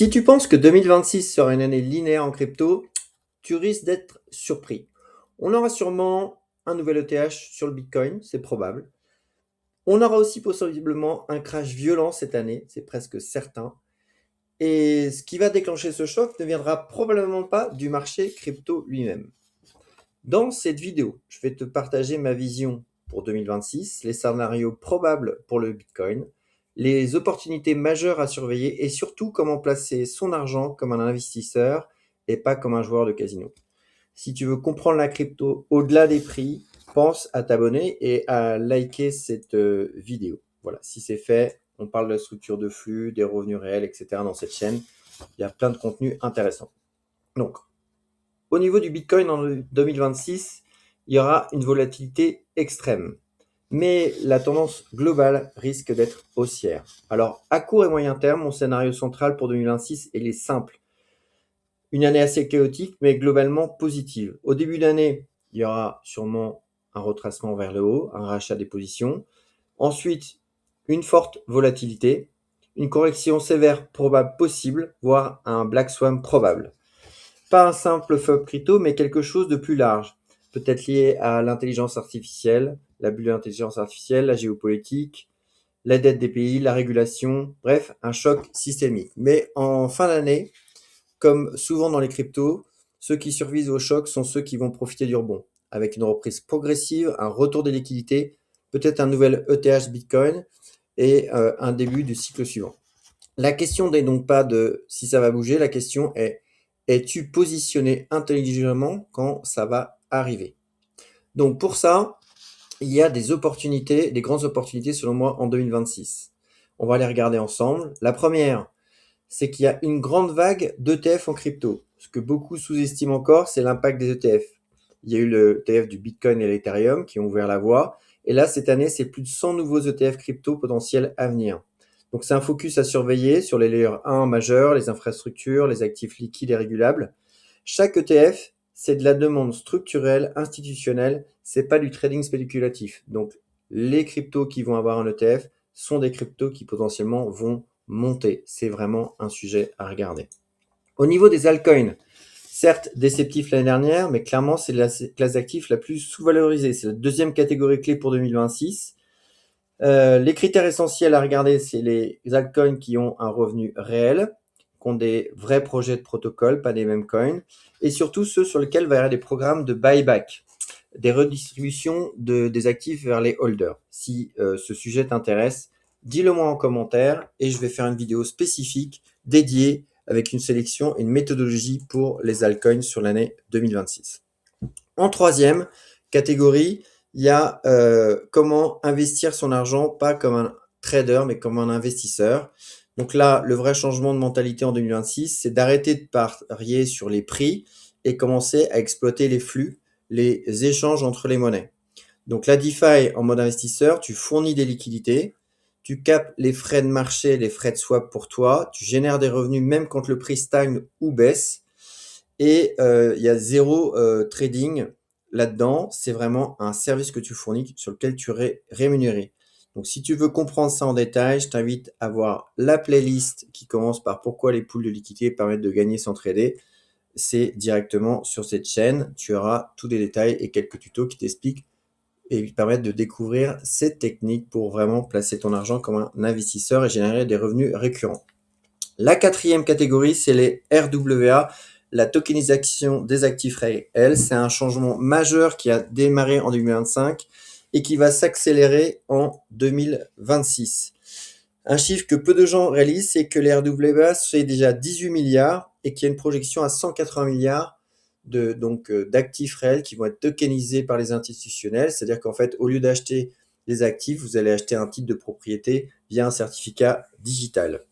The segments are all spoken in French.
Si tu penses que 2026 sera une année linéaire en crypto, tu risques d'être surpris. On aura sûrement un nouvel ETH sur le Bitcoin, c'est probable. On aura aussi possiblement un crash violent cette année, c'est presque certain. Et ce qui va déclencher ce choc ne viendra probablement pas du marché crypto lui-même. Dans cette vidéo, je vais te partager ma vision pour 2026, les scénarios probables pour le Bitcoin, les opportunités majeures à surveiller et surtout comment placer son argent comme un investisseur et pas comme un joueur de casino. Si tu veux comprendre la crypto au-delà des prix, pense à t'abonner et à liker cette vidéo. Voilà, si c'est fait, on parle de la structure de flux, des revenus réels, etc. dans cette chaîne. Il y a plein de contenus intéressants. Donc, au niveau du Bitcoin en 2026, il y aura une volatilité extrême. Mais la tendance globale risque d'être haussière. Alors, à court et moyen terme, mon scénario central pour 2026 est simple. Une année assez chaotique, mais globalement positive. Au début d'année, il y aura sûrement un retracement vers le haut, un rachat des positions. Ensuite, une forte volatilité, une correction sévère probable possible, voire un black swan probable. Pas un simple flop crypto, mais quelque chose de plus large, peut-être lié à l'intelligence artificielle, la bulle de l'intelligence artificielle, la géopolitique, la dette des pays, la régulation, bref, un choc systémique. Mais en fin d'année, comme souvent dans les cryptos, ceux qui survivent au choc sont ceux qui vont profiter du rebond, avec une reprise progressive, un retour des liquidités, peut-être un nouvel ETH Bitcoin et un début du cycle suivant. La question n'est donc pas de si ça va bouger, la question est: es-tu positionné intelligemment quand ça va arriver? Donc pour ça, il y a des opportunités, des grandes opportunités selon moi en 2026. On va les regarder ensemble. La première, c'est qu'il y a une grande vague d'ETF en crypto. Ce que beaucoup sous-estiment encore, c'est l'impact des ETF. Il y a eu le ETF du Bitcoin et l'Ethereum qui ont ouvert la voie. Et là, cette année, c'est plus de 100 nouveaux ETF crypto potentiels à venir. Donc c'est un focus à surveiller sur les layers 1 majeurs, les infrastructures, les actifs liquides et régulables. Chaque ETF, c'est de la demande structurelle, institutionnelle, c'est pas du trading spéculatif. Donc les cryptos qui vont avoir un ETF sont des cryptos qui potentiellement vont monter. C'est vraiment un sujet à regarder. Au niveau des altcoins, certes déceptif l'année dernière, mais clairement c'est la classe d'actifs la plus sous-valorisée. C'est la deuxième catégorie clé pour 2026. Les critères essentiels à regarder, c'est les altcoins qui ont un revenu réel, qui ont des vrais projets de protocole, pas des mêmes coins, et surtout ceux sur lesquels va y avoir des programmes de buyback, des redistributions des actifs vers les holders. Si ce sujet t'intéresse, dis-le moi en commentaire et je vais faire une vidéo spécifique dédiée avec une sélection et une méthodologie pour les altcoins sur l'année 2026. En troisième catégorie, il y a comment investir son argent, pas comme un trader, mais comme un investisseur. Donc là, le vrai changement de mentalité en 2026, c'est d'arrêter de parier sur les prix et commencer à exploiter les flux, les échanges entre les monnaies. Donc la DeFi en mode investisseur, tu fournis des liquidités, tu capes les frais de marché, les frais de swap pour toi, tu génères des revenus même quand le prix stagne ou baisse. Et il y a zéro trading là-dedans. C'est vraiment un service que tu fournis sur lequel tu es rémunéré. Donc si tu veux comprendre ça en détail, je t'invite à voir la playlist qui commence par pourquoi les poules de liquidité permettent de gagner sans trader. C'est directement sur cette chaîne. Tu auras tous les détails et quelques tutos qui t'expliquent et qui permettent de découvrir cette technique pour vraiment placer ton argent comme un investisseur et générer des revenus récurrents. La quatrième catégorie, c'est les RWA, la tokenisation des actifs réels. C'est un changement majeur qui a démarré en 2025 et qui va s'accélérer en 2026. Un chiffre que peu de gens réalisent, c'est que les RWA, c'est déjà 18 milliards et qu'il y a une projection à 180 milliards d'actifs réels qui vont être tokenisés par les institutionnels. C'est-à-dire qu'en fait, au lieu d'acheter des actifs, vous allez acheter un titre de propriété via un certificat digital.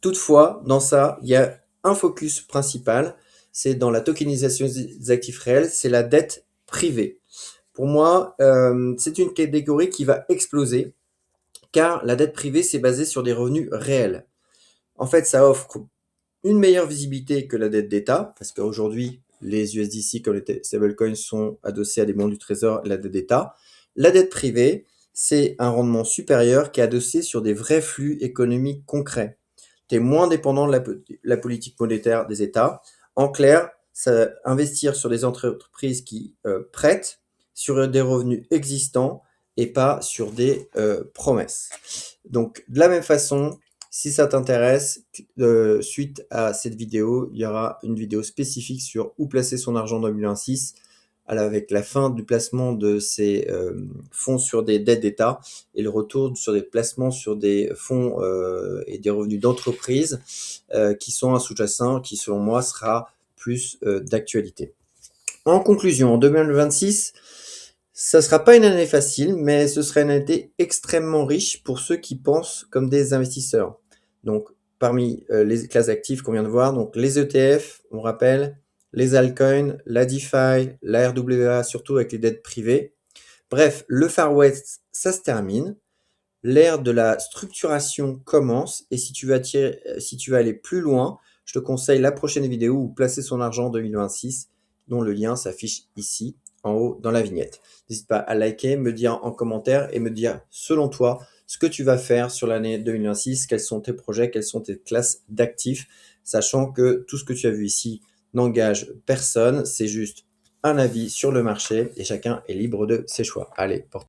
Toutefois, dans ça, il y a un focus principal, c'est dans la tokenisation des actifs réels, c'est la dette privée. Pour moi, c'est une catégorie qui va exploser, car la dette privée, c'est basé sur des revenus réels. En fait, ça offre une meilleure visibilité que la dette d'État, parce qu'aujourd'hui, les USDC comme les stablecoins sont adossés à des bons du trésor et la dette d'État. La dette privée, c'est un rendement supérieur qui est adossé sur des vrais flux économiques concrets. tu es moins dépendant de la politique monétaire des États. En clair, investir sur des entreprises qui prêtent sur des revenus existants et pas sur des promesses. Donc, de la même façon, si ça t'intéresse, suite à cette vidéo, il y aura une vidéo spécifique sur où placer son argent en 2026, avec la fin du placement de ces fonds sur des dettes d'État et le retour sur des placements sur des fonds et des revenus d'entreprise qui sont un sous-jacent qui, selon moi, sera plus d'actualité. En conclusion, en 2026, ça ne sera pas une année facile, mais ce sera une année extrêmement riche pour ceux qui pensent comme des investisseurs. Donc, parmi les classes actives qu'on vient de voir, donc les ETF, on rappelle, les altcoins, la DeFi, la RWA, surtout avec les dettes privées. Bref, le Far West, ça se termine. L'ère de la structuration commence et si tu veux aller plus loin, je te conseille la prochaine vidéo où placer son argent en 2026, dont le lien s'affiche ici en haut dans la vignette. N'hésite pas à liker, me dire en commentaire et me dire selon toi ce que tu vas faire sur l'année 2026, quels sont tes projets, quelles sont tes classes d'actifs, sachant que tout ce que tu as vu ici n'engage personne, c'est juste un avis sur le marché et chacun est libre de ses choix. Allez, porte